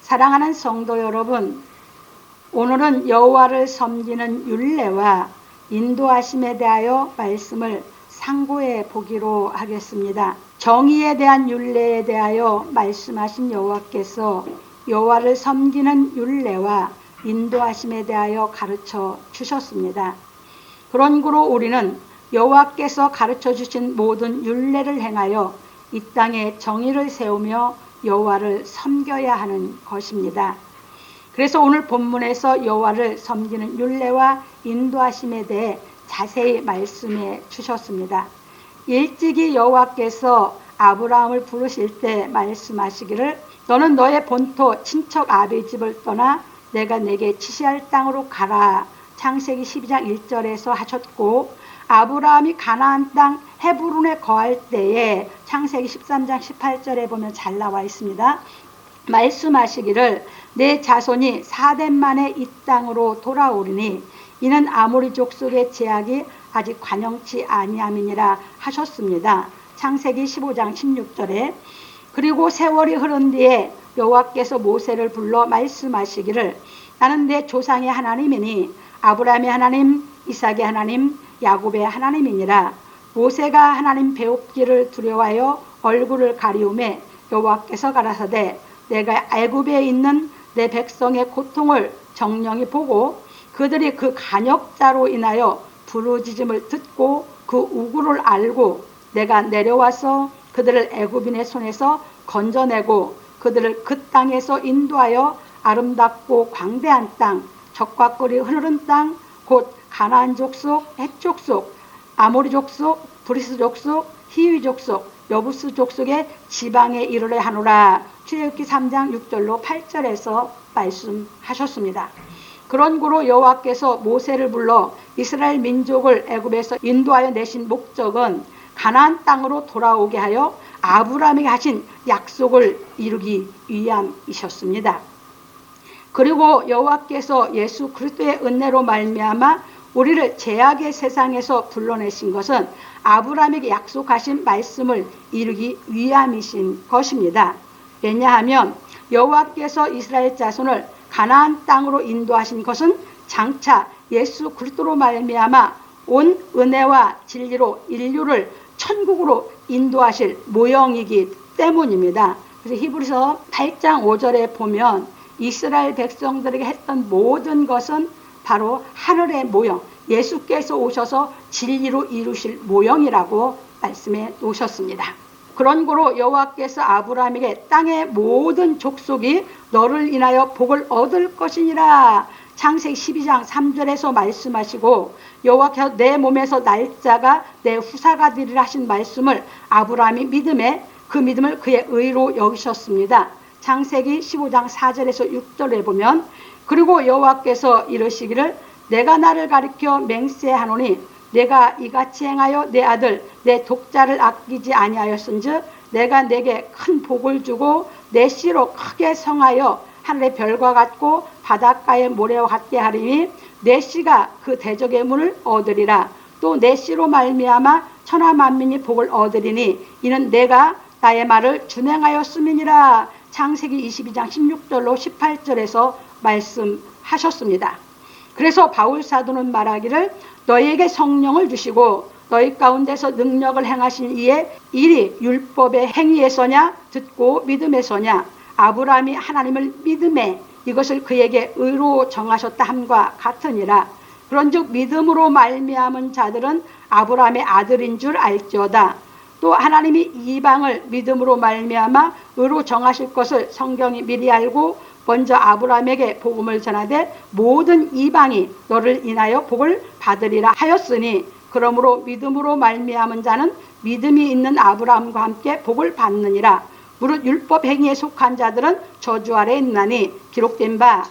사랑하는 성도 여러분, 오늘은 여호와를 섬기는 율례와 인도하심에 대하여 말씀을 상고해 보기로 하겠습니다. 정의에 대한 율례에 대하여 말씀하신 여호와께서 여호와를 섬기는 율례와 인도하심에 대하여 가르쳐 주셨습니다. 그러므로 우리는 여호와께서 가르쳐 주신 모든 율례를 행하여 이 땅에 정의를 세우며 여호와를 섬겨야 하는 것입니다. 그래서 오늘 본문에서 여호와를 섬기는 율례와 인도하심에 대해 자세히 말씀해 주셨습니다. 일찍이 여호와께서 아브라함을 부르실 때 말씀하시기를 너는 너의 본토 친척 아비 집을 떠나 내가 내게 지시할 땅으로 가라. 창세기 12장 1절에서 하셨고, 아브라함이 가나안 땅 헤브론에 거할 때에 창세기 13장 18절에 보면 잘 나와 있습니다. 말씀하시기를 내 자손이 4대 만에 이 땅으로 돌아오리니 이는 아모리 족속의 제약이 아직 관영치 아니함이니라 하셨습니다. 창세기 15장 16절에. 그리고 세월이 흐른 뒤에 여호와께서 모세를 불러 말씀하시기를 나는 내 조상의 하나님이니 아브라함의 하나님, 이삭의 하나님, 야곱의 하나님이니라. 모세가 하나님 배웁기를 두려워하여 얼굴을 가리우매 여호와께서 가라사대 내가 애굽에 있는 내 백성의 고통을 정령히 보고 그들이 그 간역자로 인하여 부르짖음을 듣고 그 우구를 알고 내가 내려와서 그들을 애굽인의 손에서 건져내고 그들을 그 땅에서 인도하여 아름답고 광대한 땅, 적과 꿀이 흐르는 땅, 곧 가나안 족속, 헷 족속, 아모리 족속, 브리스 족속, 히위 족속, 여부스 족속의 지방에 이르려 하노라. 출애굽기 3장 6절로 8절에서 말씀하셨습니다. 그러므로 여호와께서 모세를 불러 이스라엘 민족을 애굽에서 인도하여 내신 목적은 가나안 땅으로 돌아오게 하여 아브라함에게 하신 약속을 이루기 위함이셨습니다. 그리고 여호와께서 예수 그리스도의 은혜로 말미암아 우리를 죄악의 세상에서 불러내신 것은 아브라함에게 약속하신 말씀을 이루기 위함이신 것입니다. 왜냐하면 여호와께서 이스라엘 자손을 가나안 땅으로 인도하신 것은 장차 예수 그리스도로 말미암아 온 은혜와 진리로 인류를 천국으로 인도하실 모형이기 때문입니다. 그래서 히브리서 8장 5절에 보면 이스라엘 백성들에게 했던 모든 것은 바로 하늘의 모형, 예수께서 오셔서 진리로 이루실 모형이라고 말씀해 놓으셨습니다. 그러므로 여호와께서 아브라함에게 땅의 모든 족속이 너를 인하여 복을 얻을 것이니라. 창세기 12장 3절에서 말씀하시고 여호와께서 내 몸에서 날짜가 내 후사가 되리라 하신 말씀을 아브라함이 믿음에 그 믿음을 그의 의로 여기셨습니다. 창세기 15장 4절에서 6절에 보면 그리고 여호와께서 이르시기를 내가 나를 가리켜 맹세하노니 내가 이같이 행하여 내 아들 내 독자를 아끼지 아니하였은즉 내가 내게 큰 복을 주고 내 씨로 크게 성하여 하늘의 별과 같고 바닷가의 모래와 같게 하리니 내 씨가 그 대적의 문을 얻으리라. 또 내 씨로 말미암아 천하 만민이 복을 얻으리니 이는 내가 나의 말을 준행하였음이니라. 창세기 22장 16절로 18절에서 말씀하셨습니다. 그래서 바울 사도는 말하기를 너희에게 성령을 주시고 너희 가운데서 능력을 행하신 이의 일이 율법의 행위에서냐 듣고 믿음에서냐. 아브라함이 하나님을 믿음에 이것을 그에게 의로 정하셨다 함과 같으니라. 그런즉 믿음으로 말미암은 자들은 아브라함의 아들인 줄 알지어다. 또 하나님이 이방을 믿음으로 말미암아 의로 정하실 것을 성경이 미리 알고 먼저 아브라함에게 복음을 전하되 모든 이방이 너를 인하여 복을 받으리라 하였으니 그러므로 믿음으로 말미암은 자는 믿음이 있는 아브라함과 함께 복을 받느니라. 무릇 율법 행위에 속한 자들은 저주 아래 있나니 기록된 바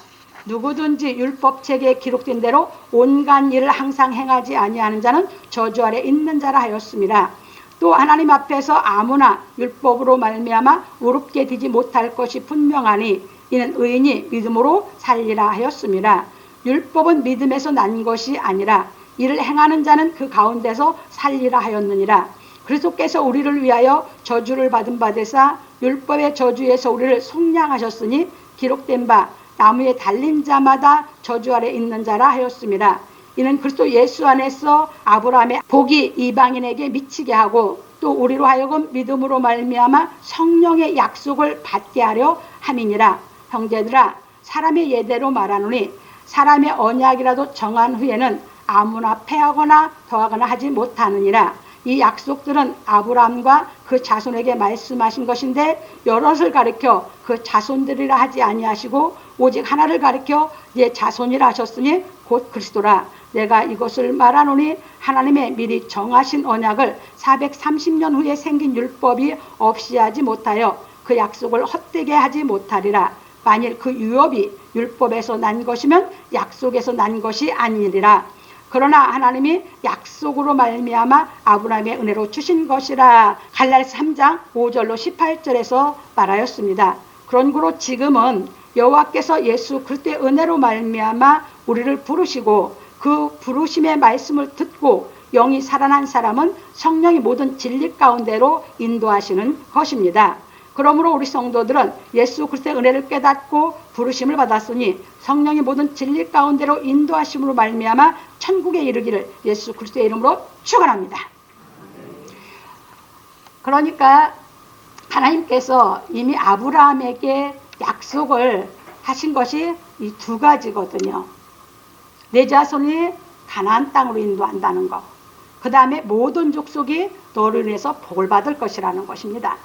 누구든지 율법책에 기록된 대로 온갖 일을 항상 행하지 아니하는 자는 저주 아래 있는 자라 하였습니다. 또 하나님 앞에서 아무나 율법으로 말미암아 의롭게 되지 못할 것이 분명하니 이는 의인이 믿음으로 살리라 하였습니다. 율법은 믿음에서 난 것이 아니라 이를 행하는 자는 그 가운데서 살리라 하였느니라. 그리스도께서 우리를 위하여 저주를 받은 바 되사 율법의 저주에서 우리를 속량하셨으니 기록된 바 나무에 달린 자마다 저주 아래 있는 자라 하였습니다. 이는 그리스도 예수 안에서 아브라함의 복이 이방인에게 미치게 하고 또 우리로 하여금 믿음으로 말미암아 성령의 약속을 받게 하려 함이니라. 형제들아, 사람의 예대로 말하노니 사람의 언약이라도 정한 후에는 아무나 패하거나 더하거나 하지 못하느니라. 이 약속들은 아브라함과 그 자손에게 말씀하신 것인데 여럿을 가리켜 그 자손들이라 하지 아니하시고 오직 하나를 가리켜 네 자손이라 하셨으니 곧 그리스도라. 내가 이것을 말하노니 하나님의 미리 정하신 언약을 430년 후에 생긴 율법이 없이 하지 못하여 그 약속을 헛되게 하지 못하리라. 만일 그 유업이 율법에서 난 것이면 약속에서 난 것이 아니리라. 그러나 하나님이 약속으로 말미암아 아브라함의 은혜로 주신 것이라. 갈라디아서 3장 5절로 18절에서 말하였습니다. 그러므로 지금은 여호와께서 예수 그리스도의 은혜로 말미암아 우리를 부르시고 그 부르심의 말씀을 듣고 영이 살아난 사람은 성령이 모든 진리 가운데로 인도하시는 것입니다. 그러므로 우리 성도들은 예수 그리스도의 은혜를 깨닫고 부르심을 받았으니 성령이 모든 진리 가운데로 인도하심으로 말미암아 천국에 이르기를 예수 그리스도의 이름으로 축원합니다. 그러니까 하나님께서 이미 아브라함에게 약속을 하신 것이 이 두 가지거든요. 내 자손이 가나안 땅으로 인도한다는 것, 그 다음에 모든 족속이 너를 인해서 복을 받을 것이라는 것입니다.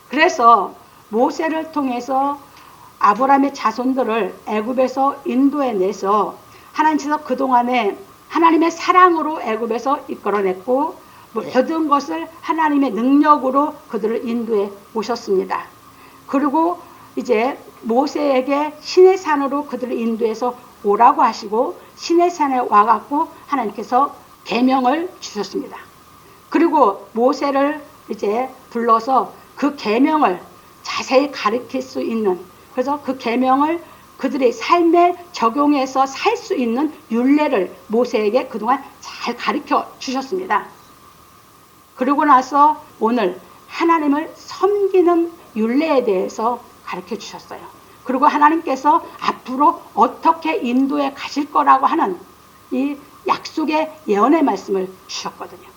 그래서 모세를 통해서 아브라함의 자손들을 애굽에서 인도해내서 하나님께서 그동안에 하나님의 사랑으로 애굽에서 이끌어냈고 모든 것을 하나님의 능력으로 그들을 인도해 오셨습니다. 그리고 이제 모세에게 시내산으로 그들을 인도해서 오라고 하시고 시내산에 와갖고 하나님께서 계명을 주셨습니다. 그리고 모세를 이제 불러서 그 계명을 자세히 가르칠 수 있는, 그래서 그 계명을 그들의 삶에 적용해서 살 수 있는 율례를 모세에게 그동안 잘 가르쳐 주셨습니다. 그리고 나서 오늘 하나님을 섬기는 율례에 대해서 가르쳐 주셨어요. 그리고 하나님께서 앞으로 어떻게 인도해 가실 거라고 하는 이 약속의 예언의 말씀을 주셨거든요.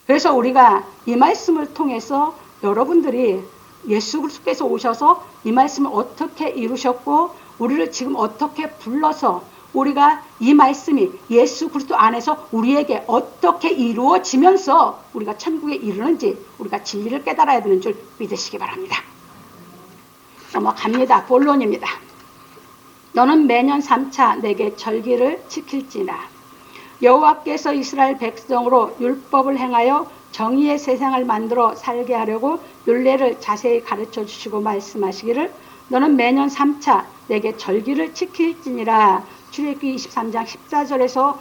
그래서 우리가 이 말씀을 통해서 여러분들이 예수 그리스도께서 오셔서 이 말씀을 어떻게 이루셨고 우리를 지금 어떻게 불러서 우리가 이 말씀이 예수 그리스도 안에서 우리에게 어떻게 이루어지면서 우리가 천국에 이르는지 우리가 진리를 깨달아야 되는 줄 믿으시기 바랍니다. 넘어갑니다. 본론입니다. 너는 매년 3차 내게 절기를 지킬지나 여호와께서 이스라엘 백성으로 율법을 행하여 정의의 세상을 만들어 살게 하려고 율례를 자세히 가르쳐 주시고 말씀하시기를 너는 매년 3차 내게 절기를 지킬지니라. 출애굽기 23장 14절에서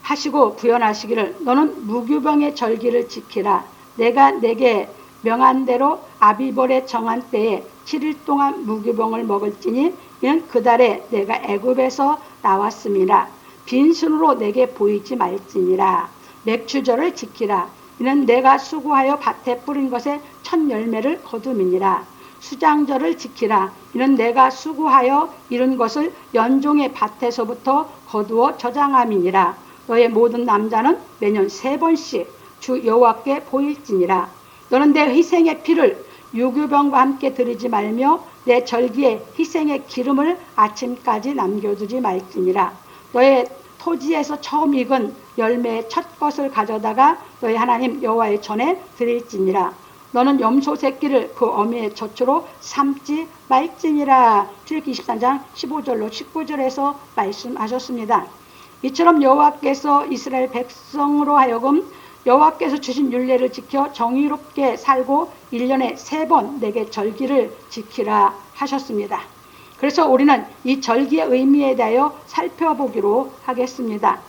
하시고 구현하시기를 너는 무교병의 절기를 지키라. 내가 내게 명한 대로 아비벌의 정한 때에 7일 동안 무교병을 먹을지니 이는 그 달에 내가 애굽에서 나왔음이라. 빈손으로 내게 보이지 말지니라. 맥추절을 지키라. 이는 내가 수고하여 밭에 뿌린 것에 첫 열매를 거둠이니라. 수장절을 지키라. 이는 내가 수고하여 이룬 것을 연종의 밭에서부터 거두어 저장함이니라. 너의 모든 남자는 매년 3번씩 주 여호와께 보일지니라. 너는 내 희생의 피를 유교병과 함께 드리지 말며 내 절기에 희생의 기름을 아침까지 남겨두지 말지니라. 너의 토지에서 처음 익은 열매의 첫 것을 가져다가 너의 하나님 여호와의 전에 드릴지니라. 너는 염소 새끼를 그 어미의 젖으로 삼지 말지니라. 출애굽기 23장 15절로 19절에서 말씀하셨습니다. 이처럼 여호와께서 이스라엘 백성으로 하여금 여호와께서 주신 율례를 지켜 정의롭게 살고 1년에 3번 내게 절기를 지키라 하셨습니다. 그래서 우리는 이 절기의 의미에 대하여 살펴보기로 하겠습니다.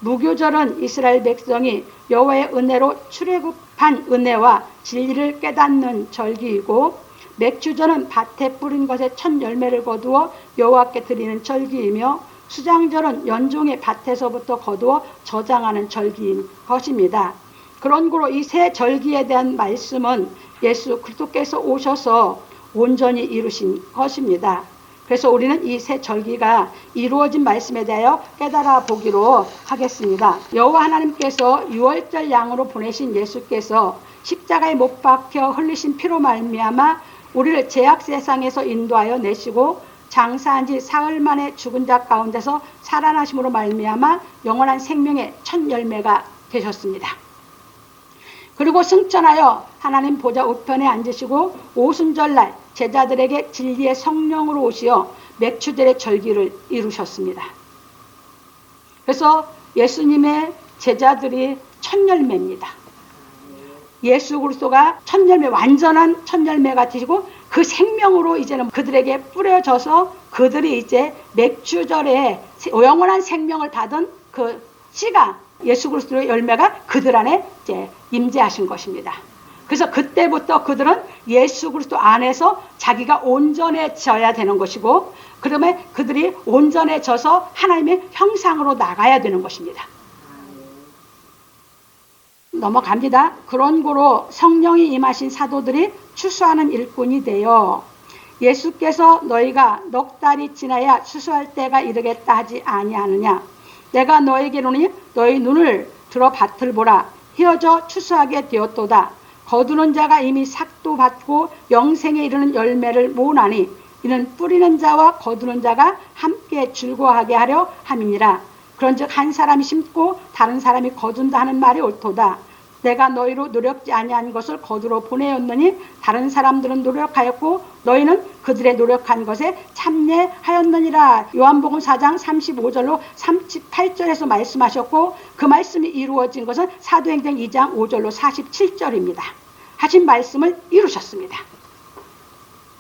무교절은 이스라엘 백성이 여호와의 은혜로 출애굽한 은혜와 진리를 깨닫는 절기이고, 맥주절은 밭에 뿌린 것의 첫 열매를 거두어 여호와께 드리는 절기이며, 수장절은 연종의 밭에서부터 거두어 저장하는 절기인 것입니다. 그런 거로 이 새 절기에 대한 말씀은 예수 그리스도께서 오셔서 온전히 이루신 것입니다. 그래서 우리는 이 새 절기가 이루어진 말씀에 대하여 깨달아 보기로 하겠습니다. 여호와 하나님께서 유월절 양으로 보내신 예수께서 십자가에 못 박혀 흘리신 피로 말미암아 우리를 죄악 세상에서 인도하여 내시고 장사한 지 사흘 만에 죽은 자 가운데서 살아나심으로 말미암아 영원한 생명의 첫 열매가 되셨습니다. 그리고 승천하여 하나님 보좌 우편에 앉으시고 오순절날 제자들에게 진리의 성령으로 오시어 맥추절의 절기를 이루셨습니다. 그래서 예수님의 제자들이 첫 열매입니다. 예수 그리스도가 첫 열매, 완전한 첫 열매가 되시고 그 생명으로 이제는 그들에게 뿌려져서 그들이 이제 맥추절에 영원한 생명을 받은 그 씨가 예수 그리스도의 열매가 그들 안에 이제 임재하신 것입니다. 그래서 그때부터 그들은 예수 그리스도 안에서 자기가 온전해져야 되는 것이고, 그러면 그들이 온전해져서 하나님의 형상으로 나가야 되는 것입니다. 넘어갑니다. 그런 고로 성령이 임하신 사도들이 추수하는 일꾼이 되어 예수께서 너희가 넉 달이 지나야 추수할 때가 이르겠다 하지 아니하느냐. 내가 너에게 이르노니 너희 눈을 들어 밭을 보라. 휘어져 추수하게 되었도다. 거두는 자가 이미 삭도 받고 영생에 이르는 열매를 모으나니 이는 뿌리는 자와 거두는 자가 함께 즐거워하게 하려 함이니라. 그런즉 한 사람이 심고 다른 사람이 거둔다 하는 말이 옳도다. 내가 너희로 노력지 아니한 것을 거두러 보내었느니 다른 사람들은 노력하였고 너희는 그들의 노력한 것에 참여하였느니라. 요한복음 4장 35절로 38절에서 말씀하셨고 그 말씀이 이루어진 것은 사도행전 2장 5절로 47절입니다. 하신 말씀을 이루셨습니다.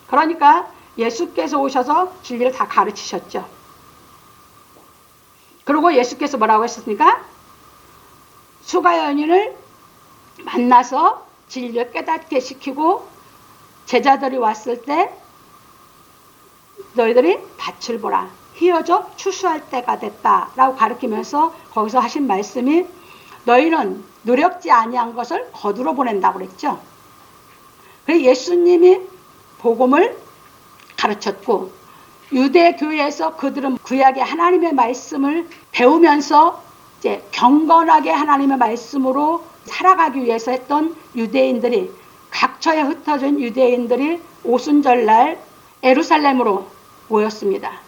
그러니까 예수께서 오셔서 진리를 다 가르치셨죠. 그리고 예수께서 뭐라고 했습니까? 수가여인을 만나서 진리를 깨닫게 시키고 제자들이 왔을 때 너희들이 밭을 보라. 휘어져 추수할 때가 됐다라고 가르치면서 거기서 하신 말씀이 너희는 노력지 아니한 것을 거두러 보낸다고 그랬죠. 그래서 예수님이 복음을 가르쳤고 유대교회에서 그들은 구약의 하나님의 말씀을 배우면서 이제 경건하게 하나님의 말씀으로 살아가기 위해서 했던 유대인들이, 각처에 흩어진 유대인들이 오순절날 예루살렘으로 모였습니다.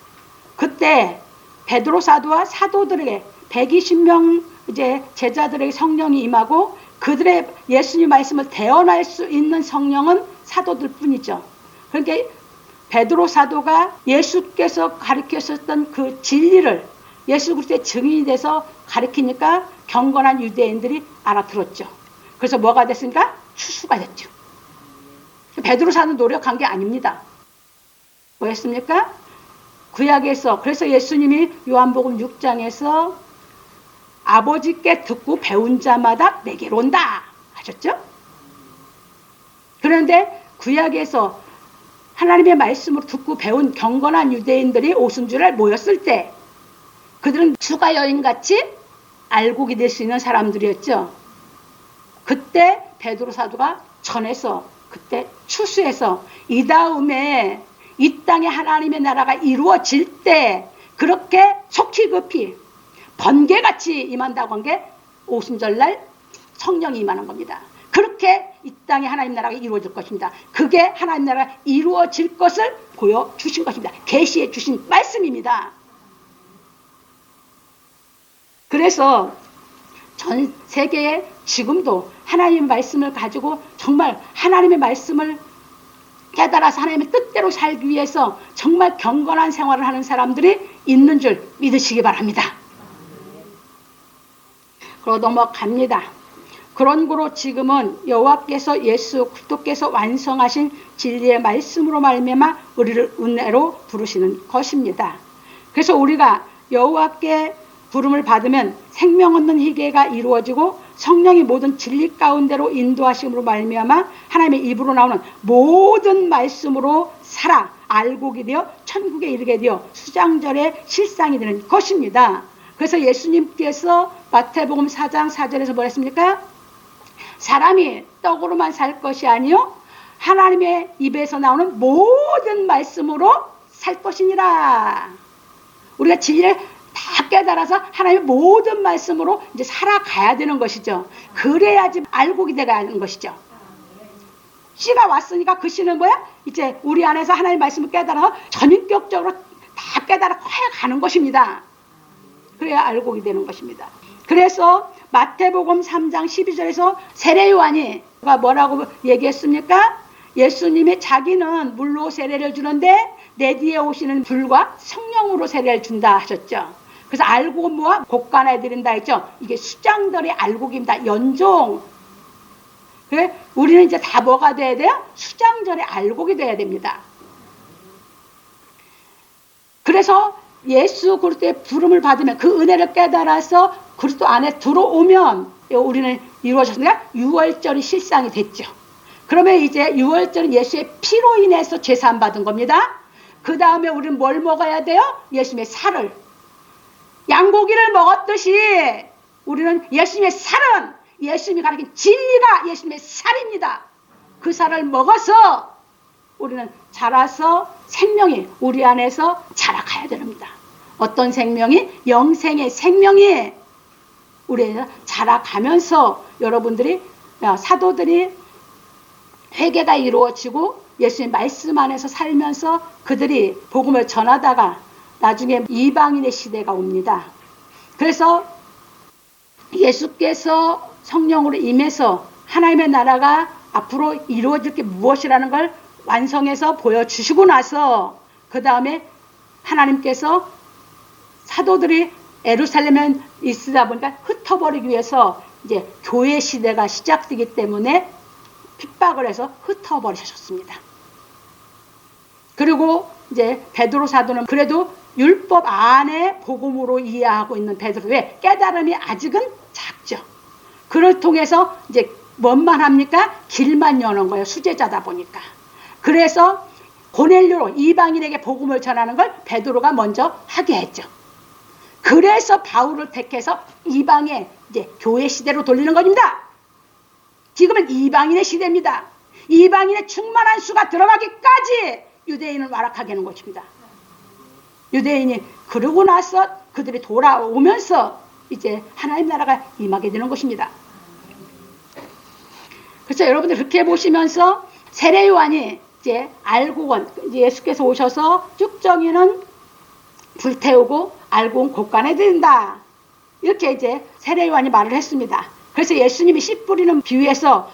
그때 베드로 사도와 사도들에게 120명 이제 제자들에게 성령이 임하고 그들의 예수님 말씀을 대언할 수 있는 성령은 사도들 뿐이죠. 그러니까 베드로 사도가 예수께서 가르치셨던 그 진리를 예수 그리스도의 증인이 돼서 가르치니까 경건한 유대인들이 알아들었죠. 그래서 뭐가 됐습니까? 추수가 됐죠. 베드로 사도는 노력한 게 아닙니다. 뭐였습니까? 구약에서, 그래서 예수님이 요한복음 6장에서 아버지께 듣고 배운 자마다 내게로 온다 하셨죠? 그런데 구약에서 하나님의 말씀으로 듣고 배운 경건한 유대인들이 오순절에 모였을 때 그들은 수가 여인같이 알곡이 될 수 있는 사람들이었죠. 그때 베드로 사도가 전해서 그때 추수해서 이 다음에 이 땅에 하나님의 나라가 이루어질 때 그렇게 속히 급히 번개같이 임한다고 한 게 오순절날 성령이 임하는 겁니다. 그렇게 이 땅에 하나님 나라가 이루어질 것입니다. 그게 하나님 나라가 이루어질 것을 보여주신 것입니다. 계시해 주신 말씀입니다. 그래서 전 세계에 지금도 하나님의 말씀을 가지고 정말 하나님의 말씀을 깨달아서 하나님의 뜻대로 살기 위해서 정말 경건한 생활을 하는 사람들이 있는 줄 믿으시기 바랍니다. 그러고 넘어갑니다. 그런 거로 지금은 여호와께서 예수 그리스도께서 완성하신 진리의 말씀으로 말미암아 우리를 은혜로 부르시는 것입니다. 그래서 우리가 여호와께 부름을 받으면 생명 얻는 희계가 이루어지고 성령이 모든 진리 가운데로 인도하심으로 말미암아 하나님의 입으로 나오는 모든 말씀으로 살아 알곡이 되어 천국에 이르게 되어 수장절의 실상이 되는 것입니다. 그래서 예수님께서 마태복음 4장 4절에서 뭐랬습니까? 사람이 떡으로만 살 것이 아니요 하나님의 입에서 나오는 모든 말씀으로 살 것이니라. 우리가 진리를 다 깨달아서 하나님의 모든 말씀으로 이제 살아가야 되는 것이죠. 그래야지 알곡이 되는 것이죠. 씨가 왔으니까 그 씨는 뭐야? 이제 우리 안에서 하나님의 말씀을 깨달아서 전인격적으로 다 깨달아 커가는 것입니다. 그래야 알곡이 되는 것입니다. 그래서 마태복음 3장 12절에서 세례요한이 뭐라고 얘기했습니까? 예수님이 자기는 물로 세례를 주는데 내 뒤에 오시는 불과 성령으로 세례를 준다 하셨죠. 그래서 알곡은 뭐야? 곡간에 드린다 했죠. 이게 수장들의 알곡입니다. 연종. 그래 우리는 이제 다 뭐가 돼야 돼요? 수장절의 알곡이 돼야 됩니다. 그래서 예수 그리스도의 부름을 받으면 그 은혜를 깨달아서 그리스도 안에 들어오면 우리는 이루어졌으니까 유월절이 실상이 됐죠. 그러면 이제 유월절은 예수의 피로 인해서 제사함 받은 겁니다. 그 다음에 우리는 뭘 먹어야 돼요? 예수님의 살을. 양고기를 먹었듯이 우리는 예수님의 살은 예수님이 가르친 진리가 예수님의 살입니다. 그 살을 먹어서 우리는 자라서 생명이 우리 안에서 자라가야 됩니다. 어떤 생명이? 영생의 생명이 우리 안에서 자라가면서 여러분들이 사도들이 회개가 이루어지고 예수님 말씀 안에서 살면서 그들이 복음을 전하다가 나중에 이방인의 시대가 옵니다. 그래서 예수께서 성령으로 임해서 하나님의 나라가 앞으로 이루어질 게 무엇이라는 걸 완성해서 보여주시고 나서 그 다음에 하나님께서 사도들이 예루살렘에 있으다 보니까 흩어버리기 위해서 이제 교회 시대가 시작되기 때문에 핍박을 해서 흩어버리셨습니다. 그리고 이제 베드로 사도는 그래도 율법 안에 복음으로 이해하고 있는 베드로. 왜? 깨달음이 아직은 작죠. 그를 통해서 이제 뭔만 합니까? 길만 여는 거예요. 수제자다 보니까. 그래서 고넬료로 이방인에게 복음을 전하는 걸 베드로가 먼저 하게 했죠. 그래서 바울을 택해서 이방의 이제 교회 시대로 돌리는 겁니다. 지금은 이방인의 시대입니다. 이방인의 충만한 수가 들어가기까지 유대인을 완악하게 하는 것입니다. 유대인이 그러고 나서 그들이 돌아오면서 이제 하나님 나라가 임하게 되는 것입니다. 그래서 여러분들 그렇게 보시면서 세례요한이 이제 알곡은 예수께서 오셔서 쭉정이는 불태우고 알곡은 곡간에 든다. 이렇게 이제 세례요한이 말을 했습니다. 그래서 예수님이 씨 뿌리는 비유에서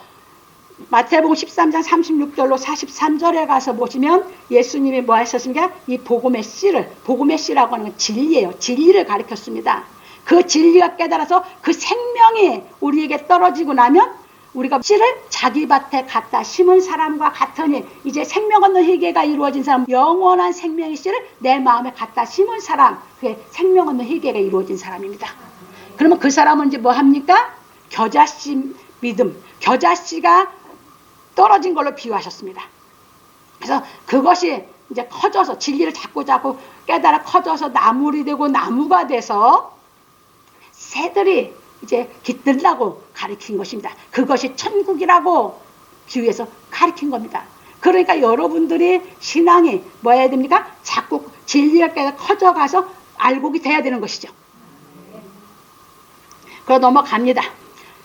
마태복음 13장 36절로 43절에 가서 보시면 예수님이 뭐 하셨습니까? 이 복음의 씨를, 복음의 씨라고 하는 건 진리예요. 진리를 가르쳤습니다. 그 진리가 깨달아서 그 생명이 우리에게 떨어지고 나면 우리가 씨를 자기 밭에 갖다 심은 사람과 같으니 이제 생명 없는 희계가 이루어진 사람, 영원한 생명의 씨를 내 마음에 갖다 심은 사람, 그게 생명 없는 희계가 이루어진 사람입니다. 그러면 그 사람은 이제 뭐 합니까? 겨자씨 믿음, 겨자씨가 떨어진 걸로 비유하셨습니다. 그래서 그것이 이제 커져서 진리를 자꾸 깨달아 커져서 나물이 되고 나무가 돼서 새들이 이제 깃들라고 가르친 것입니다. 그것이 천국이라고 비유해서 가르친 겁니다. 그러니까 여러분들이 신앙이 뭐 해야 됩니까? 자꾸 진리가 깨달아 커져가서 알곡이 돼야 되는 것이죠. 그럼 넘어갑니다.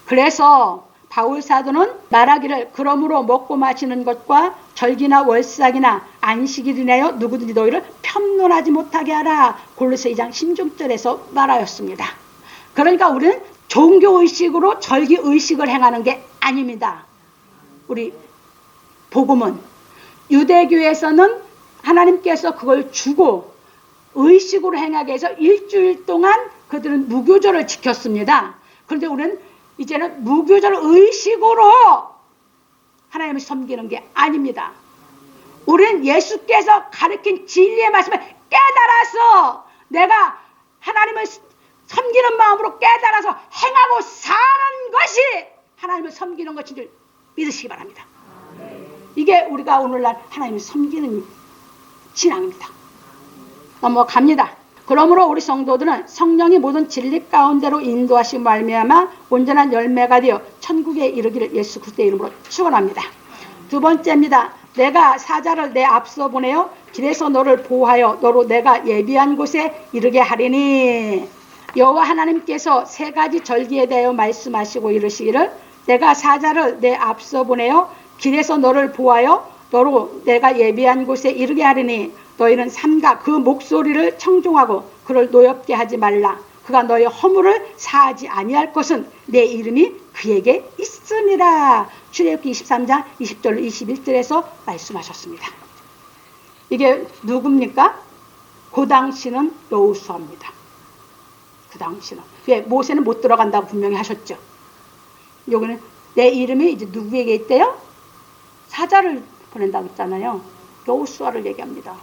그래서 바울 사도는 말하기를 그러므로 먹고 마시는 것과 절기나 월삭이나 안식일을 인하여 누구든지 너희를 편론하지 못하게 하라. 골로새 2장 16절에서 말하였습니다. 그러니까 우리는 종교의식으로 절기의식을 행하는 게 아닙니다. 우리 복음은 유대교에서는 하나님께서 그걸 주고 의식으로 행하게 해서 일주일 동안 그들은 무교절을 지켰습니다. 그런데 우리는 이제는 무교절 의식으로 하나님을 섬기는 게 아닙니다. 우리는 예수께서 가르친 진리의 말씀을 깨달아서 내가 하나님을 섬기는 마음으로 깨달아서 행하고 사는 것이 하나님을 섬기는 것인 줄 믿으시기 바랍니다. 이게 우리가 오늘날 하나님을 섬기는 신앙입니다. 넘어갑니다. 그러므로 우리 성도들은 성령이 모든 진리 가운데로 인도하시고 말미암아 온전한 열매가 되어 천국에 이르기를 예수 그리스도의 이름으로 축원합니다. 두 번째입니다. 내가 사자를 내 앞서 보내어 길에서 너를 보호하여 너로 내가 예비한 곳에 이르게 하리니. 여호와 하나님께서 세 가지 절기에 대하여 말씀하시고 이르시기를 내가 사자를 내 앞서 보내어 길에서 너를 보호하여 너로 내가 예비한 곳에 이르게 하리니 너희는 삼가 그 목소리를 청종하고 그를 노엽게 하지 말라. 그가 너의 허물을 사하지 아니할 것은 내 이름이 그에게 있으니라. 출애굽기 23장 20절로 21절에서 말씀하셨습니다. 이게 누굽니까? 그 당시는 여호수아입니다. 그 당시는. 왜? 모세는 못 들어간다고 분명히 하셨죠. 여기는 내 이름이 이제 누구에게 있대요? 사자를 보낸다고 했잖아요. 여호수아를 얘기합니다.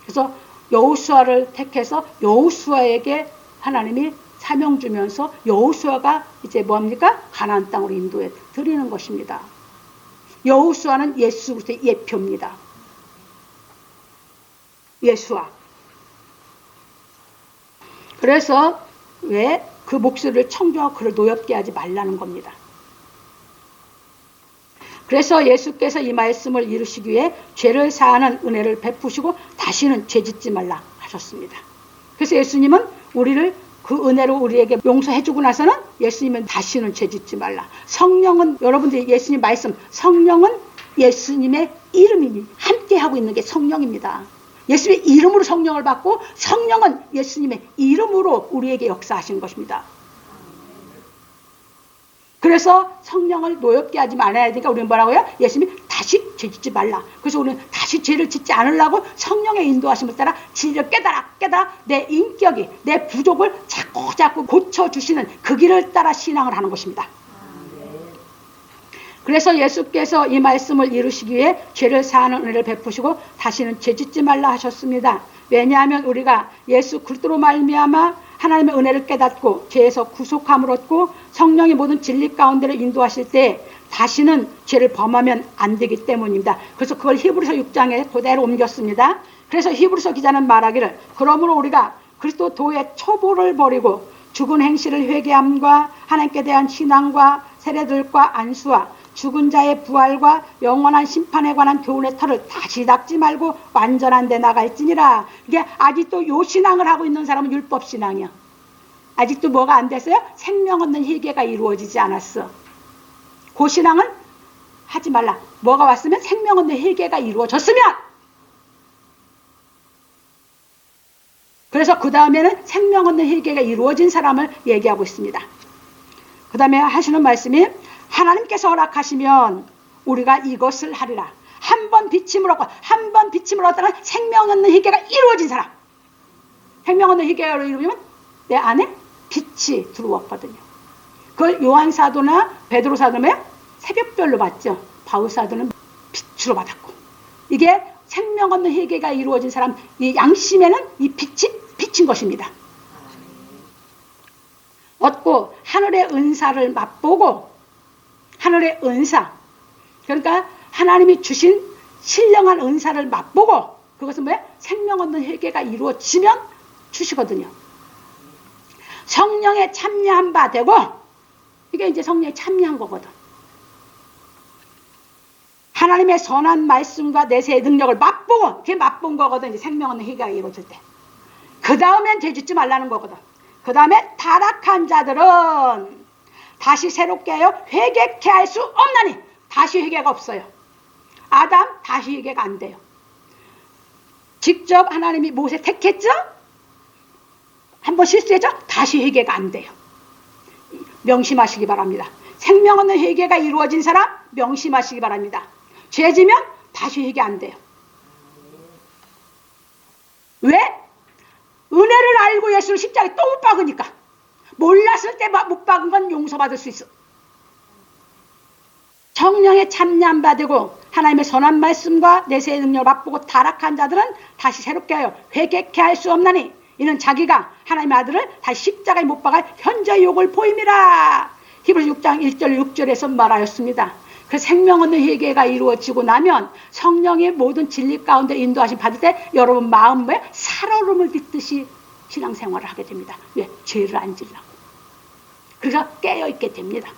그래서 여호수아를 택해서 여호수아에게 하나님이 사명 주면서 여호수아가 이제 뭡니까? 가나안 땅으로 인도해 드리는 것입니다. 여호수아는 예수 그리스도의 예표입니다. 예수아. 그래서 왜 그 목소리를 청정하고 그를 노엽게 하지 말라는 겁니다. 그래서 예수께서 이 말씀을 이루시기 위해 죄를 사하는 은혜를 베푸시고 다시는 죄짓지 말라 하셨습니다. 그래서 예수님은 우리를 그 은혜로 우리에게 용서해주고 나서는 예수님은 다시는 죄짓지 말라. 성령은 여러분들이 예수님 말씀, 성령은 예수님의 이름이 함께하고 있는 게 성령입니다. 예수님의 이름으로 성령을 받고 성령은 예수님의 이름으로 우리에게 역사하시는 것입니다. 그래서 성령을 노엽게 하지 말아야 되니까 우리는 뭐라고요? 예수님이 다시 죄짓지 말라. 그래서 우리는 다시 죄를 짓지 않으려고 성령의 인도하심을 따라 진리를 깨달아 내 인격이 내 부족을 자꾸 고쳐주시는 그 길을 따라 신앙을 하는 것입니다. 그래서 예수께서 이 말씀을 이루시기 위해 죄를 사하는 은혜를 베푸시고 다시는 죄짓지 말라 하셨습니다. 왜냐하면 우리가 예수 그리스도로 말미암아 하나님의 은혜를 깨닫고 죄에서 구속함을 얻고 성령의 모든 진리 가운데로 인도하실 때 다시는 죄를 범하면 안 되기 때문입니다. 그래서 그걸 히브리서 6장에 그대로 옮겼습니다. 그래서 히브리서 기자는 말하기를 그러므로 우리가 그리스도 도의 초보를 버리고 죽은 행실을 회개함과 하나님께 대한 신앙과 세례들과 안수와 죽은 자의 부활과 영원한 심판에 관한 교훈의 털을 다시 닦지 말고 완전한 데 나갈지니라. 이게 아직도 요 신앙을 하고 있는 사람은 율법 신앙이야. 아직도 뭐가 안 됐어요? 생명 없는 회개가 이루어지지 않았어. 그 신앙은 하지 말라. 뭐가 왔으면 생명 없는 회개가 이루어졌으면. 그래서 그 다음에는 생명 없는 회개가 이루어진 사람을 얘기하고 있습니다. 그 다음에 하시는 말씀이 하나님께서 허락하시면 우리가 이것을 하리라. 한 번 비침을 얻고 한 번 비침을 얻다가 생명 없는 희계가 이루어진 사람. 생명 없는 희계가 이루어지면 내 안에 빛이 들어왔거든요. 그걸 요한사도나 베드로사도는 새벽별로 받죠. 바울사도는 빛으로 받았고. 이게 생명 없는 희계가 이루어진 사람, 이 양심에는 이 빛이 비친 것입니다. 얻고 하늘의 은사를 맛보고 하늘의 은사, 그러니까 하나님이 주신 신령한 은사를 맛보고 그것은 뭐예요? 생명 없는 회개가 이루어지면 주시거든요. 성령에 참여한 바 되고 이게 이제 성령에 참여한 거거든. 하나님의 선한 말씀과 내세의 능력을 맛보고 그게 맛본 거거든. 이제 생명 없는 회개가 이루어질 때. 그 다음엔 죄짓지 말라는 거거든. 그 다음에 타락한 자들은 다시 새롭게 하여 회개케 할 수 없나니. 다시 회개가 없어요. 아담 다시 회개가 안 돼요. 직접 하나님이 모세 택했죠? 한번 실수했죠? 다시 회개가 안 돼요. 명심하시기 바랍니다. 생명 없는 회개가 이루어진 사람 명심하시기 바랍니다. 죄지면 다시 회개 안 돼요. 왜? 은혜를 알고 예수를 십자가에 또 못 박으니까. 몰랐을 때 못 박은 건 용서받을 수 있어. 성령에 참여한 바 되고 하나님의 선한 말씀과 내세의 능력을 맛보고 타락한 자들은 다시 새롭게 하여 회개케 할 수 없나니 이는 자기가 하나님의 아들을 다시 십자가에 못 박을 현저히 욕을 보임이라. 히브리서 6장 1절 6절에서 말하였습니다. 그 생명 없는 회개가 이루어지고 나면 성령의 모든 진리 가운데 인도하심 받을 때 여러분 마음에 살얼음을 빚듯이 신앙생활을 하게 됩니다. 왜? 죄를 안 지려고. 그래서 깨어있게 됩니다.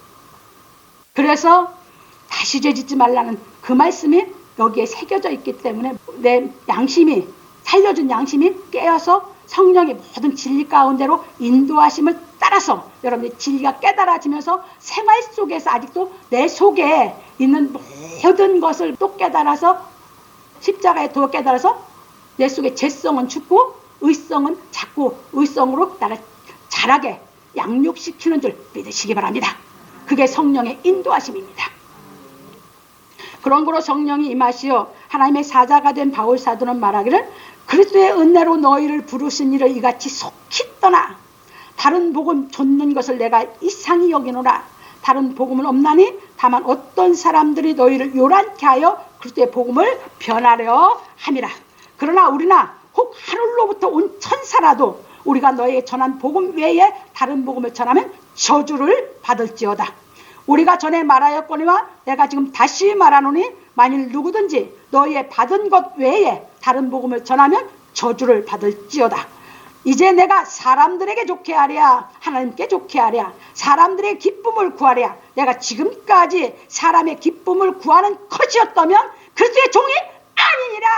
그래서 다시 죄짓지 말라는 그 말씀이 여기에 새겨져 있기 때문에 내 양심이, 살려준 양심이 깨어서 성령의 모든 진리 가운데로 인도하심을 따라서 여러분의 진리가 깨달아지면서 생활 속에서 아직도 내 속에 있는 모든 것을 또 깨달아서 십자가에 도 깨달아서 내 속에 죄성은 죽고 의성은 자꾸 의성으로 나를 자라게 양육시키는 줄 믿으시기 바랍니다. 그게 성령의 인도하심입니다. 그런 거로 성령이 임하시어 하나님의 사자가 된 바울 사도는 말하기를 그리스도의 은혜로 너희를 부르신 이를 이같이 속히 떠나 다른 복음 좇는 것을 내가 이상히 여기노라. 다른 복음은 없나니 다만 어떤 사람들이 너희를 요란케 하여 그리스도의 복음을 변하려 함이라. 그러나 우리나 혹 하늘로부터 온 천사라도 우리가 너희에게 전한 복음 외에 다른 복음을 전하면 저주를 받을지어다. 우리가 전에 말하였거니와 내가 지금 다시 말하노니 만일 누구든지 너희의 받은 것 외에 다른 복음을 전하면 저주를 받을지어다. 이제 내가 사람들에게 좋게 하랴 하나님께 좋게 하랴 사람들의 기쁨을 구하랴 내가 지금까지 사람의 기쁨을 구하는 것이었다면 그리스도의 종이 아니니라.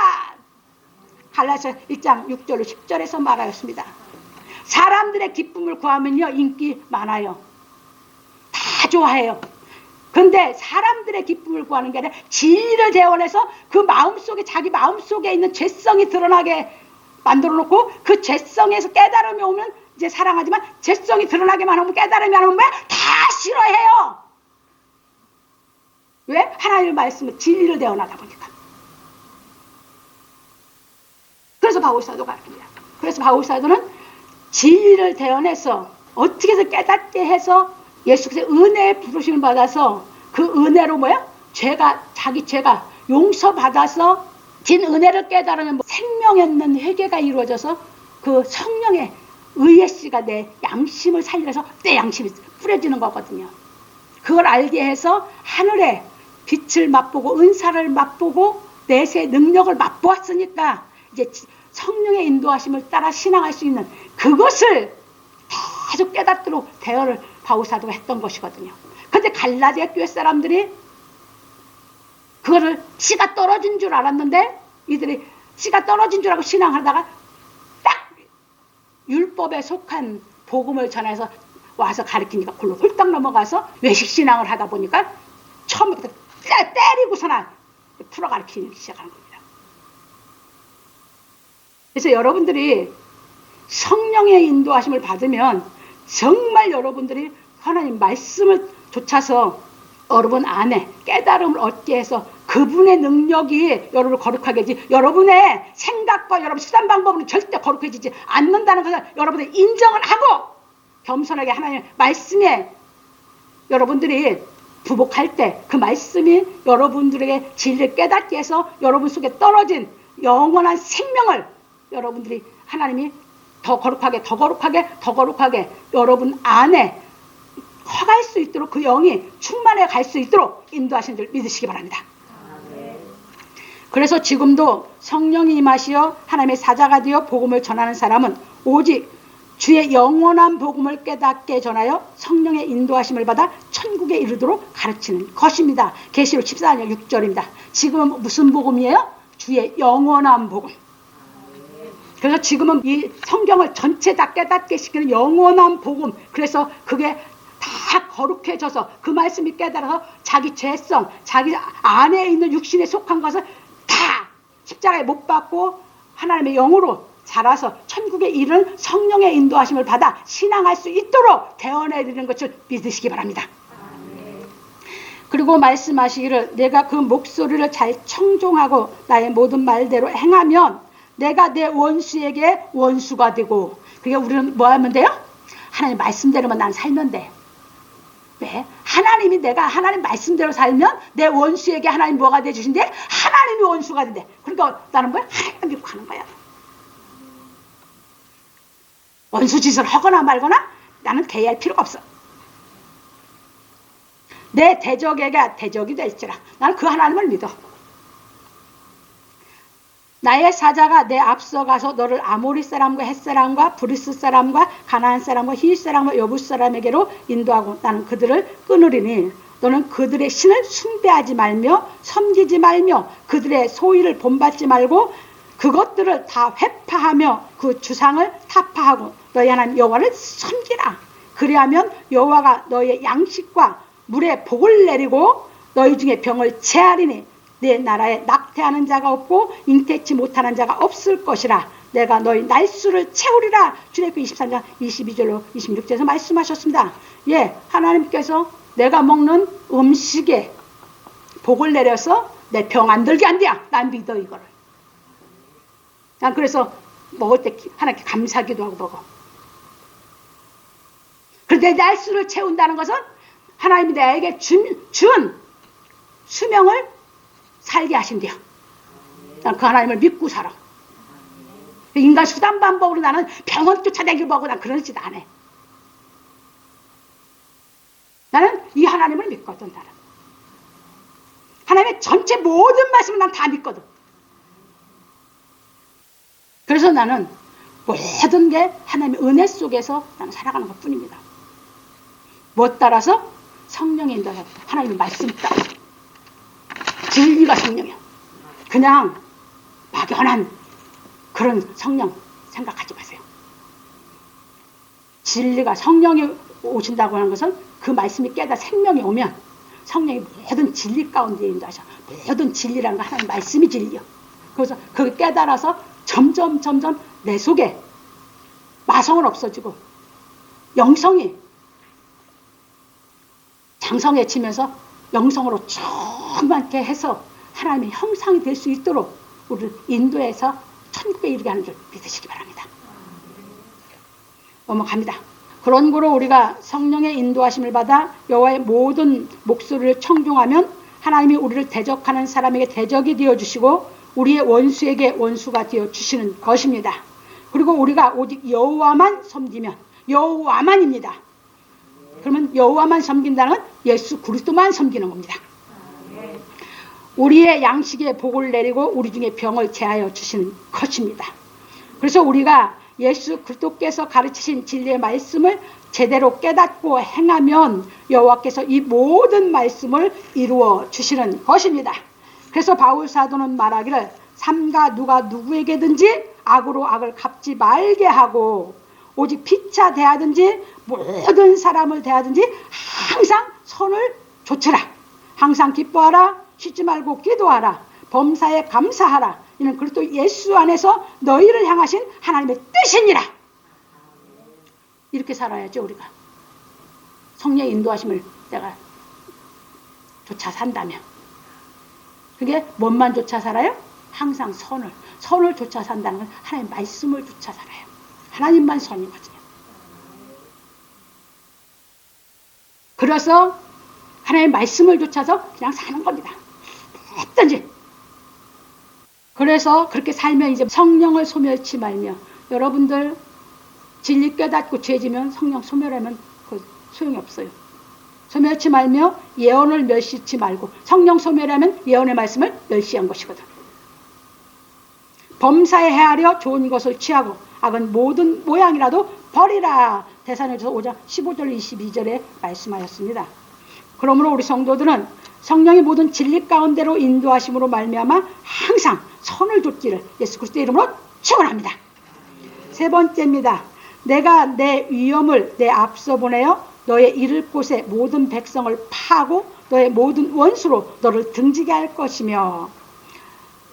갈라디아서 1장 6절 10절에서 말하였습니다. 사람들의 기쁨을 구하면요 인기 많아요. 다 좋아해요. 근데 사람들의 기쁨을 구하는 게 아니라 진리를 대원해서 그 마음속에 자기 마음속에 있는 죄성이 드러나게 만들어 놓고 그 죄성에서 깨달음이 오면 이제 사랑하지만 죄성이 드러나게만 하면 깨달음이 안 오면 다 싫어해요. 왜? 하나님의 말씀은 진리를 대원하다 보니까. 그래서 바울사도가 가르칩니다. 그래서 바울사도는 진리를 대원해서 어떻게 해서 깨닫게 해서 예수께서 은혜의 부르심을 받아서 그 은혜로 뭐야? 자기 죄가 용서받아서 진 은혜를 깨달으면 생명 있는 회개가 이루어져서 그 성령의 의의 씨가 내 양심을 살려서 내 양심이 뿌려지는 거거든요. 그걸 알게 해서 하늘의 빛을 맛보고 은사를 맛보고 내세의 능력을 맛보았으니까 이제 성령의 인도하심을 따라 신앙할 수 있는 그것을 계속 깨닫도록 대화를 바울사도가 했던 것이거든요. 근데 갈라디아 교회 사람들이 그거를 씨가 떨어진 줄 알았는데 이들이 씨가 떨어진 줄 알고 신앙하다가 딱 율법에 속한 복음을 전해서 와서 가르치니까 그걸로 홀딱 넘어가서 외식 신앙을 하다 보니까 처음부터 때리고서나 풀어 가르치기 시작하는 겁니다. 그래서 여러분들이 성령의 인도하심을 받으면 정말 여러분들이 하나님 말씀을 좇아서 여러분 안에 깨달음을 얻게 해서 그분의 능력이 여러분을 거룩하게 하지 여러분의 생각과 여러분 수단 방법은 절대 거룩해지지 않는다는 것을 여러분들이 인정을 하고 겸손하게 하나님의 말씀에 여러분들이 부복할 때 그 말씀이 여러분들에게 진리를 깨닫게 해서 여러분 속에 떨어진 영원한 생명을 여러분들이 하나님이 더 거룩하게 여러분 안에 커갈 수 있도록 그 영이 충만해 갈 수 있도록 인도하신 줄 믿으시기 바랍니다. 그래서 지금도 성령이 임하시어 하나님의 사자가 되어 복음을 전하는 사람은 오직 주의 영원한 복음을 깨닫게 전하여 성령의 인도하심을 받아 천국에 이르도록 가르치는 것입니다. 계시록 14장 6절입니다. 지금은 무슨 복음이에요? 주의 영원한 복음. 그래서 지금은 이 성경을 전체 다 깨닫게 시키는 영원한 복음. 그래서 그게 다 거룩해져서 그 말씀이 깨달아서 자기 죄성, 자기 안에 있는 육신에 속한 것을 다 십자가에 못 박고 하나님의 영으로 자라서 천국에 이른 성령의 인도하심을 받아 신앙할 수 있도록 대언해 드리는 것을 믿으시기 바랍니다. 그리고 말씀하시기를 내가 그 목소리를 잘 청종하고 나의 모든 말대로 행하면 내가 내 원수에게 원수가 되고 그게 우리는 뭐 하면 돼요? 하나님 말씀대로만 난 살면 돼. 왜? 하나님이 내가 하나님 말씀대로 살면 내 원수에게 하나님 뭐가 돼주신대? 하나님이 원수가 된대. 그러니까 나는 뭐야? 하나님 믿고 하는 거야. 원수 짓을 하거나 말거나 나는 대할 필요가 없어. 내 대적에게 대적이 될지라 나는 그 하나님을 믿어. 나의 사자가 내 앞서 가서 너를 아모리 사람과 헷 사람과 브리스 사람과 가나안 사람과 히윗 사람과 여부 사람에게로 인도하고 나는 그들을 끊으리니 너는 그들의 신을 숭배하지 말며 섬기지 말며 그들의 소위를 본받지 말고 그것들을 다 회파하며 그 주상을 타파하고 너희 하나님 여호와를 섬기라. 그리하면 여호와가 너희의 양식과 물에 복을 내리고 너희 중에 병을 제하리니 내 나라에 낙태하는 자가 없고 잉태치 못하는 자가 없을 것이라. 내가 너희 날수를 채우리라. 출애굽기 23장 22절로 26절에서 말씀하셨습니다. 예, 하나님께서 내가 먹는 음식에 복을 내려서 내 병 안 들게 한대야. 난 믿어 이거를. 난 그래서 먹을 때 하나님께 감사기도 하고 먹어. 그런데 날수를 채운다는 것은 하나님이 내게 준 수명을 살게 하신대요. 난 그 하나님을 믿고 살아. 인간 수단 반복으로 나는 병원 쫓아다니고 하고 난 그런 짓 안 해. 나는 이 하나님을 믿거든. 나는 하나님의 전체 모든 말씀을 난 다 믿거든. 그래서 나는 모든 게 하나님의 은혜 속에서 나는 살아가는 것 뿐입니다. 뭐 따라서? 성령의 인도하심. 하나님의 말씀 따라. 진리가 성령이야. 그냥 막연한 그런 성령 생각하지 마세요. 진리가 성령이 오신다고 하는 것은 그 말씀이 깨다 생명이 오면 성령이 모든 진리 가운데 인도하셔. 모든 진리라는 거 하나님 말씀이 진리요. 그래서 그걸 깨달아서 점점 내 속에 마성은 없어지고 영성이 장성해지면서 영성으로 충만케 해서 하나님의 형상이 될 수 있도록 우리를 인도해서 천국에 이르게 하는 줄 믿으시기 바랍니다. 넘어갑니다. 그런 거로 우리가 성령의 인도하심을 받아 여호와의 모든 목소리를 청중하면 하나님이 우리를 대적하는 사람에게 대적이 되어주시고 우리의 원수에게 원수가 되어주시는 것입니다. 그리고 우리가 오직 여호와만 섬기면 여호와만입니다. 그러면 여호와만 섬긴다는 예수 그리스도만 섬기는 겁니다. 우리의 양식에 복을 내리고 우리 중에 병을 제하여 주시는 것입니다. 그래서 우리가 예수 그리스도께서 가르치신 진리의 말씀을 제대로 깨닫고 행하면 여호와께서 이 모든 말씀을 이루어 주시는 것입니다. 그래서 바울 사도는 말하기를 삼가 누가 누구에게든지 악으로 악을 갚지 말게 하고 오직 피차 대하든지 모든 사람을 대하든지 항상 선을 조치라. 항상 기뻐하라. 쉬지 말고 기도하라. 범사에 감사하라. 이는 그리스도 예수 안에서 너희를 향하신 하나님의 뜻이니라. 이렇게 살아야죠. 우리가 성령의 인도하심을 내가 쫓아 산다면 그게 뭔만 쫓아 살아요? 항상 선을 쫓아 산다는 건 하나님 말씀을 쫓아 살아요. 하나님만 선이거든요. 그래서 하나님의 말씀을 쫓아서 그냥 사는 겁니다. 어떤지. 그래서 그렇게 살면 이제 성령을 소멸치 말며 여러분들 진리 깨닫고 죄지면 성령 소멸하면 그 소용이 없어요. 소멸치 말며 예언을 멸시치 말고 성령 소멸하면 예언의 말씀을 멸시한 것이거든. 범사에 헤아려 좋은 것을 취하고 악은 모든 모양이라도 버리라. 데살로니가서 5장 15절 22절에 말씀하셨습니다. 그러므로 우리 성도들은 성령의 모든 진리 가운데로 인도하심으로 말미암아 항상 선을 좇기를 예수 그리스도의 이름으로 축원합니다. 세 번째입니다. 내가 내 위엄을 내 앞서 보내어 너의 이를 곳에 모든 백성을 파하고 너의 모든 원수로 너를 등지게 할 것이며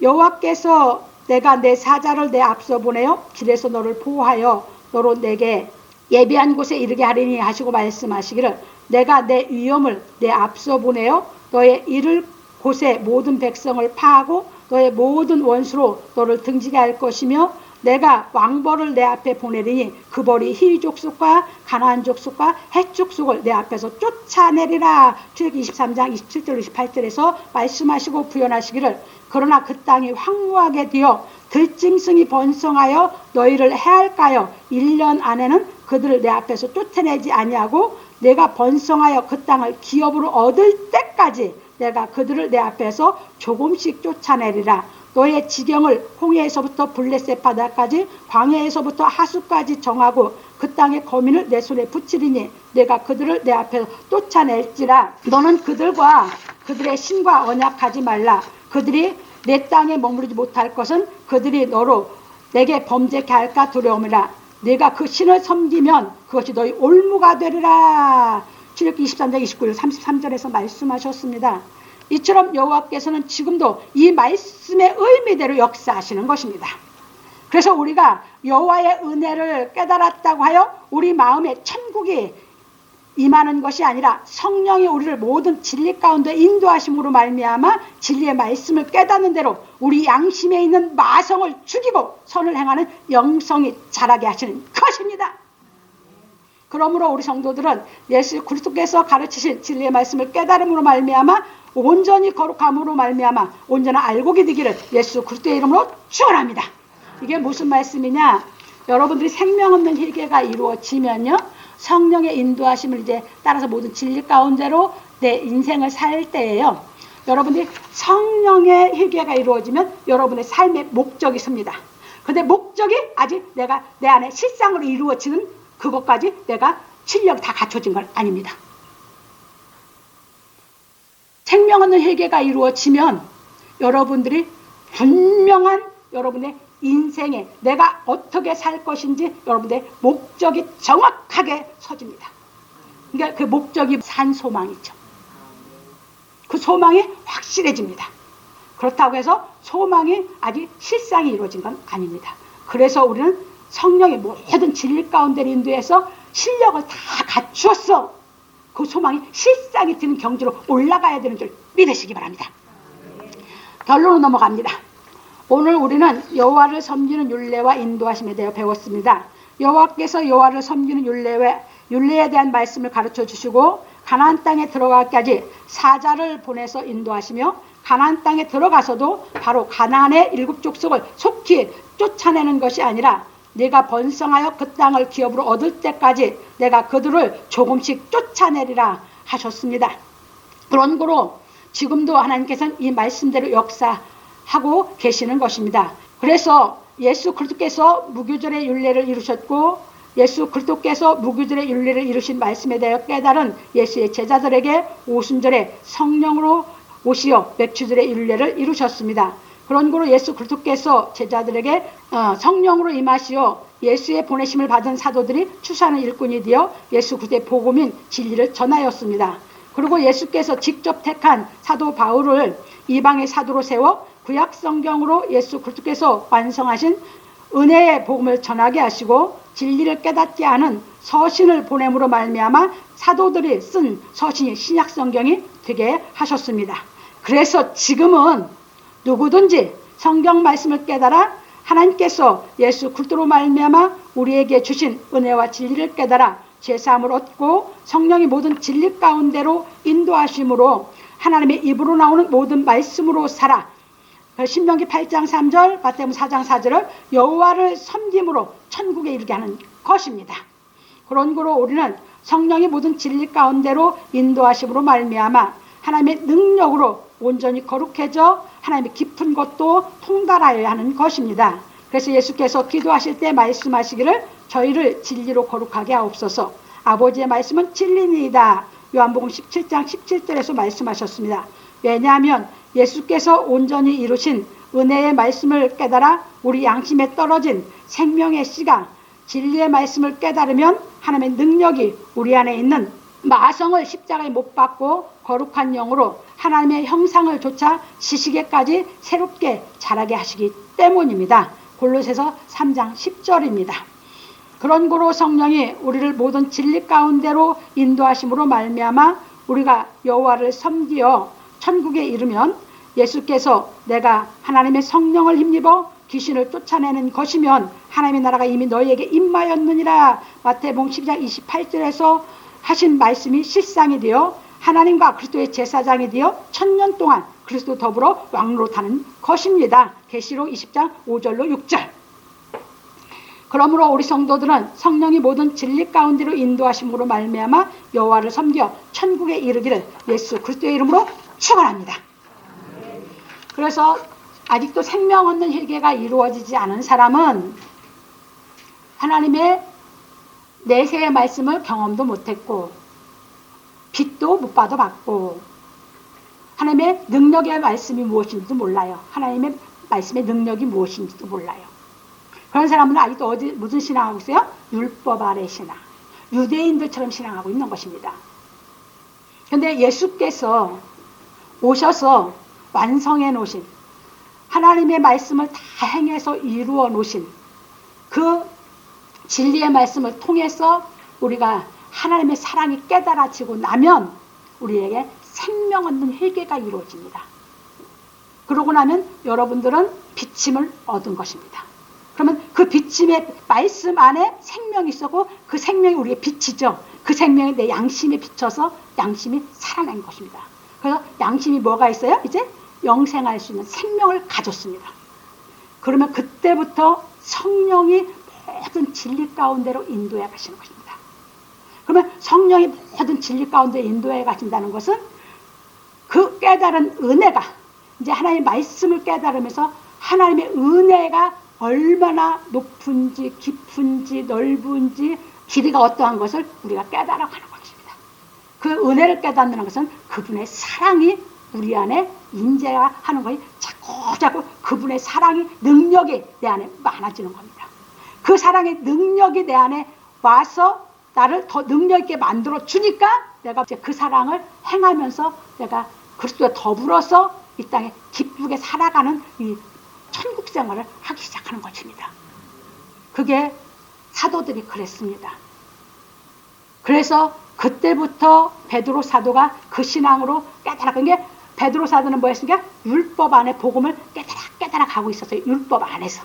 여호와께서 내가 내 사자를 내 앞서 보내어 길에서 너를 보호하여 너로 내게 예비한 곳에 이르게 하리니 하시고 말씀하시기를 내가 내 위엄을 내 앞서 보내어 너의 이를 곳에 모든 백성을 파하고 너의 모든 원수로 너를 등지게 할 것이며 내가 왕벌을 내 앞에 보내리니 그 벌이 히위 족속과 가나안 족속과 헷 족속을 내 앞에서 쫓아내리라. 출애굽기 23장 27절 28절에서 말씀하시고 부연하시기를 그러나 그 땅이 황무하게 되어 들짐승이 번성하여 너희를 해할까요? 1년 안에는 그들을 내 앞에서 쫓아내지 아니하고 내가 번성하여 그 땅을 기업으로 얻을 때까지 내가 그들을 내 앞에서 조금씩 쫓아내리라. 너의 지경을 홍해에서부터 블레셋 바다까지 광야에서부터 하수까지 정하고 그 땅의 거민을 내 손에 붙이리니 내가 그들을 내 앞에서 쫓아낼지라. 너는 그들과 그들의 신과 언약하지 말라. 그들이 내 땅에 머무르지 못할 것은 그들이 너로 내게 범죄케 할까 두려움이라. 네가 그 신을 섬기면 그것이 너희 올무가 되리라. 출애굽기 23장 29절 33절에서 말씀하셨습니다. 이처럼 여호와께서는 지금도 이 말씀의 의미대로 역사하시는 것입니다. 그래서 우리가 여호와의 은혜를 깨달았다고 하여 우리 마음에 천국이 임하는 것이 아니라 성령이 우리를 모든 진리 가운데 인도하심으로 말미암아 진리의 말씀을 깨닫는 대로 우리 양심에 있는 마성을 죽이고 선을 행하는 영성이 자라게 하시는 것입니다. 그러므로 우리 성도들은 예수 그리스도께서 가르치신 진리의 말씀을 깨달음으로 말미암아 온전히 거룩함으로 말미암아 온전한 알곡이 되기를 예수 그리스도의 이름으로 축원합니다. 이게 무슨 말씀이냐? 여러분들이 생명 없는 회개가 이루어지면요, 성령의 인도하심을 이제 따라서 모든 진리 가운데로 내 인생을 살 때예요. 여러분들이 성령의 회개가 이루어지면 여러분의 삶의 목적이 섭니다. 근데 목적이 아직 내가 내 안에 실상으로 이루어지는 그것까지 내가 실력이 다 갖춰진 건 아닙니다. 생명 없는 회개가 이루어지면 여러분들이 분명한 여러분의 인생에 내가 어떻게 살 것인지 여러분의 목적이 정확하게 서집니다. 그러니까 그 목적이 산 소망이죠. 그 소망이 확실해집니다. 그렇다고 해서 소망이 아직 실상이 이루어진 건 아닙니다. 그래서 우리는 성령의 모든 진리 가운데 인도해서 실력을 다 갖추었어. 그 소망이 실상이 되는 경지로 올라가야 되는 줄 믿으시기 바랍니다. 결론으로 넘어갑니다. 오늘 우리는 여호와를 섬기는 율례와 인도하심에 대해 배웠습니다. 여호와께서 여호와를 섬기는 율례에 대한 말씀을 가르쳐 주시고 가나안 땅에 들어가기까지 사자를 보내서 인도하시며 가나안 땅에 들어가서도 바로 가나안의 7 족속을 속히 쫓아내는 것이 아니라 내가 번성하여 그 땅을 기업으로 얻을 때까지 내가 그들을 조금씩 쫓아내리라 하셨습니다. 그런 거로 지금도 하나님께서는 이 말씀대로 역사하고 계시는 것입니다. 그래서 예수 그리스도께서 무교절의 율례를 이루셨고 예수 그리스도께서 무교절의 율례를 이루신 말씀에 대하여 깨달은 예수의 제자들에게 오순절에 성령으로 오시어 맥주절의 율례를 이루셨습니다. 그런 거로 예수 그리스도께서 제자들에게 성령으로 임하시어 예수의 보내심을 받은 사도들이 추수하는 일꾼이 되어 예수 그리스도의 복음인 진리를 전하였습니다. 그리고 예수께서 직접 택한 사도 바울을 이방의 사도로 세워 구약 성경으로 예수 그리스도께서 완성하신 은혜의 복음을 전하게 하시고 진리를 깨닫게 하는 서신을 보냄으로 말미암아 사도들이 쓴 서신이 신약 성경이 되게 하셨습니다. 그래서 지금은 누구든지 성경 말씀을 깨달아 하나님께서 예수 그리스도로 말미암아 우리에게 주신 은혜와 진리를 깨달아 제사함을 얻고 성령이 모든 진리 가운데로 인도하심으로 하나님의 입으로 나오는 모든 말씀으로 살아 신명기 8장 3절 마태복음 4장 4절을 여호와를 섬김으로 천국에 이르게 하는 것입니다. 그런 거로 우리는 성령이 모든 진리 가운데로 인도하심으로 말미암아 하나님의 능력으로 온전히 거룩해져 하나님의 깊은 것도 통달하여야 하는 것입니다. 그래서 예수께서 기도하실 때 말씀하시기를 저희를 진리로 거룩하게 하옵소서. 아버지의 말씀은 진리니이다. 요한복음 17장 17절에서 말씀하셨습니다. 왜냐하면 예수께서 온전히 이루신 은혜의 말씀을 깨달아 우리 양심에 떨어진 생명의 씨가 진리의 말씀을 깨달으면 하나님의 능력이 우리 안에 있는 마성을 십자가에 못 박고 거룩한 영으로 하나님의 형상을 조차 지시게까지 새롭게 자라게 하시기 때문입니다. 골로새서 3장 10절입니다. 그런 고로 성령이 우리를 모든 진리 가운데로 인도하심으로 말미암아 우리가 여호와를 섬기어 천국에 이르면 예수께서 내가 하나님의 성령을 힘입어 귀신을 쫓아내는 것이면 하나님의 나라가 이미 너희에게 임하였느니라. 마태복음 12장 28절에서 하신 말씀이 실상이 되어 하나님과 그리스도의 제사장이 되어 1000년 동안 그리스도 더불어 왕노릇하는 것입니다. 계시록 20장 5절로 6절. 그러므로 우리 성도들은 성령이 모든 진리 가운데로 인도하심으로 말미암아 여호와를 섬겨 천국에 이르기를 예수 그리스도의 이름으로 축원합니다. 그래서 아직도 생명 얻는 회개가 이루어지지 않은 사람은 하나님의 내세의 말씀을 경험도 못했고 빛도 못 받아봤고 하나님의 능력의 말씀이 무엇인지도 몰라요. 하나님의 말씀의 능력이 무엇인지도 몰라요. 그런 사람은 아직도 무슨 신앙하고 있어요? 율법 아래 신앙. 유대인들처럼 신앙하고 있는 것입니다. 그런데 예수께서 오셔서 완성해 놓으신 하나님의 말씀을 다 행해서 이루어 놓으신 그 진리의 말씀을 통해서 우리가 하나님의 사랑이 깨달아지고 나면 우리에게 생명 얻는 회개가 이루어집니다. 그러고 나면 여러분들은 비침을 얻은 것입니다. 그러면 그 비침의 말씀 안에 생명이 있었고 그 생명이 우리의 빛이죠. 그 생명이 내 양심에 비쳐서 양심이 살아난 것입니다. 그래서 양심이 뭐가 있어요? 이제 영생할 수 있는 생명을 가졌습니다. 그러면 그때부터 성령이 모든 진리 가운데로 인도해 가시는 것입니다. 그러면 성령이 모든 진리 가운데 인도해 가신다는 것은 그 깨달은 은혜가 이제 하나님의 말씀을 깨달으면서 하나님의 은혜가 얼마나 높은지 깊은지 넓은지 길이가 어떠한 것을 우리가 깨달아가는 것입니다. 그 은혜를 깨닫는 것은 그분의 사랑이 우리 안에 인재하는 것이 자꾸 그분의 사랑이 능력이 내 안에 많아지는 겁니다. 그 사랑의 능력이 내 안에 와서 나를 더 능력 있게 만들어 주니까 내가 이제 그 사랑을 행하면서 내가 그리스도와 더불어서 이 땅에 기쁘게 살아가는 이 천국 생활을 하기 시작하는 것입니다. 그게 사도들이 그랬습니다. 그래서 그때부터 베드로 사도가 그 신앙으로 깨달았던 게 베드로 사도는 뭐였습니까? 율법 안에 복음을 깨달아 가고 있었어요. 율법 안에서.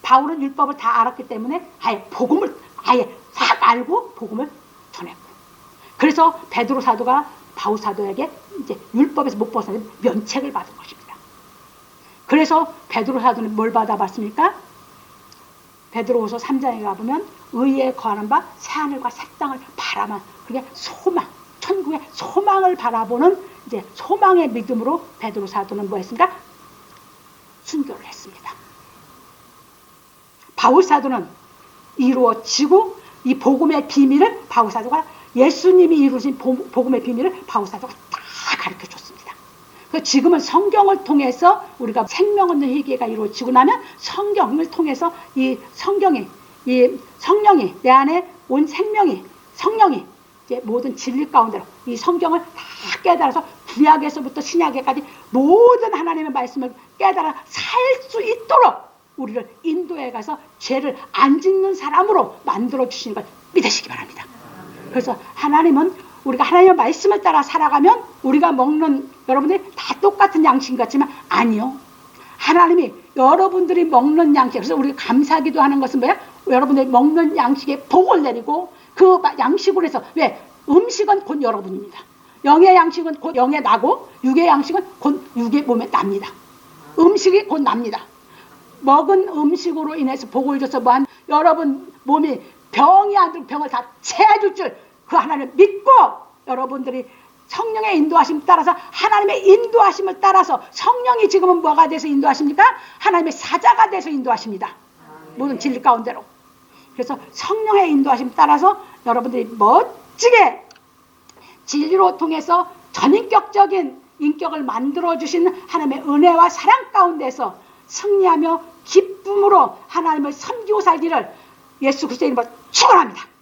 바울은 율법을 다 알았기 때문에 아예 복음을 아예 다 알고 복음을 전했고. 그래서 베드로 사도가 바울 사도에게 이제 율법에서 못 벗어나 면책을 받은 것입니다. 그래서 베드로 사도는 뭘 받아봤습니까? 베드로후서 3장에 가보면 의에 거하는 바 새하늘과 새 땅을 바라만 그게 소망, 천국의 소망을 바라보는 이제 소망의 믿음으로 베드로 사도는 뭐 했습니까? 순교를 했습니다. 바울 사도는 이루어지고 이 복음의 비밀을 바울 사도가 예수님이 이루신 복음의 비밀을 바울 사도가 다 가르쳐 줬습니다. 그래서 지금은 성경을 통해서 우리가 생명 얻는 회개가 이루어지고 나면 성경을 통해서 이 성경이 이 성령이 내 안에 온 생명이 성령이 이제 모든 진리 가운데로 이 성경을 다 깨달아서 구약에서부터 신약에까지 모든 하나님의 말씀을 깨달아 살 수 있도록 우리를 인도해 가서 죄를 안 짓는 사람으로 만들어 주시는 걸 믿으시기 바랍니다. 그래서 하나님은 우리가 하나님의 말씀을 따라 살아가면 우리가 먹는 여러분들이 다 똑같은 양식 같지만 아니요. 하나님이 여러분들이 먹는 양식, 그래서 우리가 감사기도 하는 것은 뭐야? 여러분들이 먹는 양식에 복을 내리고 그 양식으로 해서 왜? 음식은 곧 여러분입니다. 영의 양식은 곧 영에 나고 육의 양식은 곧 육의 몸에 납니다. 음식이 곧 납니다. 먹은 음식으로 인해서 복을 줘서 뭐한 여러분 몸이 병이 안 들고 병을 다 채워줄 줄 그 하나님을 믿고 여러분들이 성령의 인도하심 따라서 하나님의 인도하심을 따라서 성령이 지금은 뭐가 돼서 인도하십니까? 하나님의 사자가 돼서 인도하십니다. 모든 진리 가운데로. 그래서 성령의 인도하심 따라서 여러분들이 멋지게 진리로 통해서 전인격적인 인격을 만들어주신 하나님의 은혜와 사랑 가운데서 승리하며 기쁨으로 하나님을 섬기고 살기를 예수 그리스도의 이름으로 축원합니다.